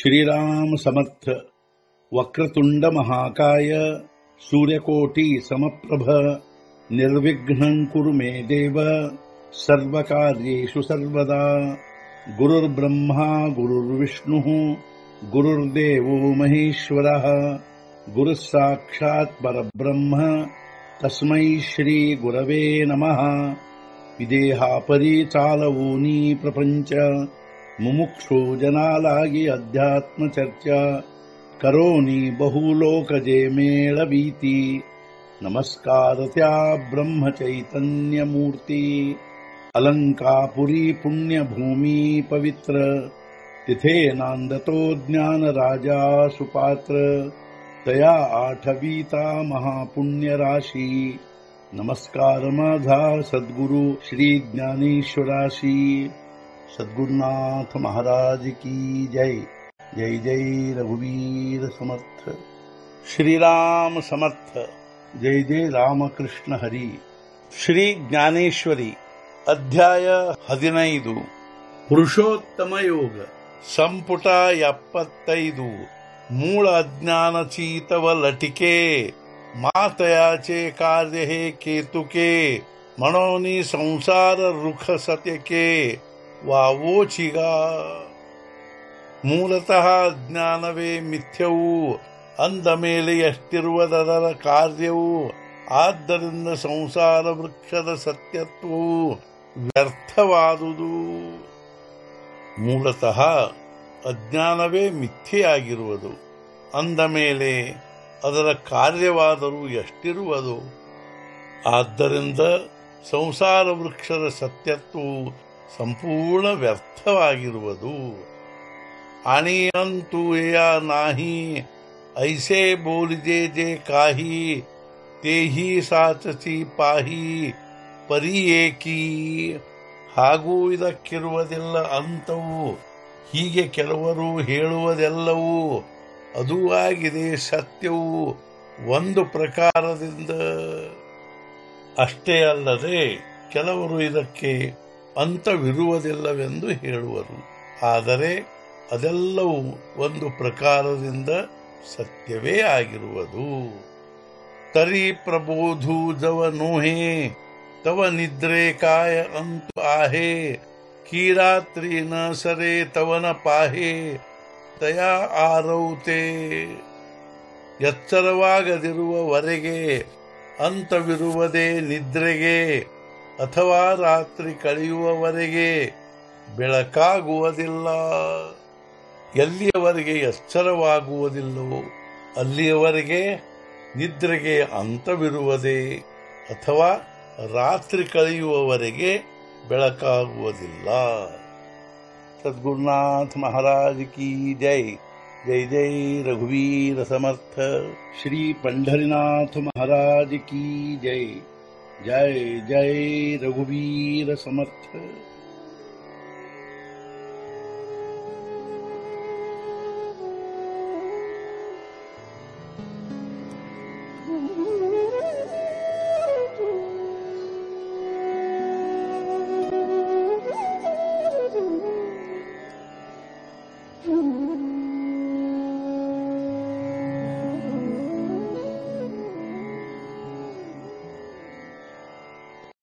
श्रीराम समर्थ। वक्रतुंड महाकाय सूर्यकोटि समप्रभ निर्विघ्नं कुरु मे देव सर्वकार्येषु सर्वदा। गुरुर्ब्रह्मा गुरुर्विष्णुः गुरुर्देवो महेश्वरः गुरुः साक्षात् परब्रह्म तस्मै श्री गुरवे नमः। विदेहापरि चालवूनी प्रपंच मुमुक्षु जनालागी अध्यात्म चर्चा करोनी बहुलोकजे मेळवीती। नमस्कार त्या ब्रह्म चैतन्य मूर्ती अलंकापुरी पुण्यभूमी पवित्र तिथे नांदतो ज्ञान राजा सुपात्र तया आठवीता महापुण्य राशी। नमस्कार माझा सद्गुरु श्री ज्ञानेश्वराशी। सद्गुरुनाथ महाराज की जय। जय जय रघुवीर समर्थ। श्रीराम समर्थ। जय जय रामकृष्ण हरी। श्री ज्ञानेश्वरी अध्याय 15 पुरुषोत्तम योग ಸಂಪುಟ 75 ಮೂಳ ಅಜ್ಞಾನ ಚೀತವ ಲಟಿಕೆ ಮಾತಯಾಚೆ ಕಾರ್ಯ ಹೇ ಕೇತುಕೆ ಮನೋನಿ ಸಂಸಾರ ರುಖ ಸತ್ಯಕೆ ವಾವೋಚಿಗ। ಮೂಲತಃ ಜ್ಞಾನವೇ ಮಿಥ್ಯವು, ಅಂದ ಮೇಲೆ ಎಷ್ಟಿರುವುದರ ಕಾರ್ಯವು, ಆದ್ದರಿಂದ ಸಂಸಾರ ವೃಕ್ಷದ ಸತ್ಯತ್ವವು ವ್ಯರ್ಥವಾದುದು। ಮೂಲತಃ ಅಜ್ಞಾನವೇ ಮಿಥ್ಯೆಯಾಗಿರುವುದು, ಅಂದ ಮೇಲೆ ಅದರ ಕಾರ್ಯವಾದರೂ ಎಷ್ಟಿರುವುದು, ಆದ್ದರಿಂದ ಸಂಸಾರ ವೃಕ್ಷದ ಸತ್ಯತ್ವವು ಸಂಪೂರ್ಣ ವ್ಯರ್ಥವಾಗಿರುವುದು। ಅಣಿಯಂತೂ ಯಾ ನಾಹಿ ಐಸೆ ಬೋಲಿಜೆ ಜೆ ಕಾಹಿ ತೇಹಿ ಸಾಚಿ ಪಾಹಿ ಪರಿಯೇಕಿ। ಹಾಗೂ ಇದಕ್ಕಿರುವುದಿಲ್ಲ ಅಂತವು, ಹೀಗೆ ಕೆಲವರು ಹೇಳುವುದೆಲ್ಲವೂ ಅದೂ ಆಗಿದೆ, ಸತ್ಯವು ಒಂದು ಪ್ರಕಾರದಿಂದ। ಅಷ್ಟೇ ಅಲ್ಲದೆ ಕೆಲವರು ಇದಕ್ಕೆ ಅಂತವಿರುವುದಿಲ್ಲವೆಂದು ಹೇಳುವರು, ಆದರೆ ಅದೆಲ್ಲವೂ ಒಂದು ಪ್ರಕಾರದಿಂದ ಸತ್ಯವೇ ಆಗಿರುವುದು। ತರಿ ಪ್ರಬೋಧು ಜವ ನೋಹೆ ತವ ನಿದ್ರೆ ಕಾಯ ಅಂತು ಆಹೆ ಕೀರಾತ್ರಿ ನ ಸರೆ ತವನ ಪಾಹೆ ತಯಾ ಆರೌತೆ। ಎಚ್ಚರವಾಗದಿರುವವರೆಗೆ ಅಂತವಿರುವುದೇ ನಿದ್ರೆಗೆ, ಅಥವಾ ರಾತ್ರಿ ಕಳೆಯುವವರೆಗೆ ಬೆಳಕಾಗುವುದಿಲ್ಲ। ಎಲ್ಲಿಯವರೆಗೆ ಎಚ್ಚರವಾಗುವುದಿಲ್ಲವೋ ಅಲ್ಲಿಯವರೆಗೆ ನಿದ್ರೆಗೆ ಅಂತವಿರುವುದೇ, ಅಥವಾ ರಾತ್ರಿ ಕಳೆಯುವವರೆಗೆ ಬೆಳಕಾಗುವುದಿಲ್ಲ। सद्गुरुनाथ महाराज की जय। जय जय रघुवीर समर्थ। श्री पंढरीनाथ महाराज की जय। जय जय रघुवीर समर्थ।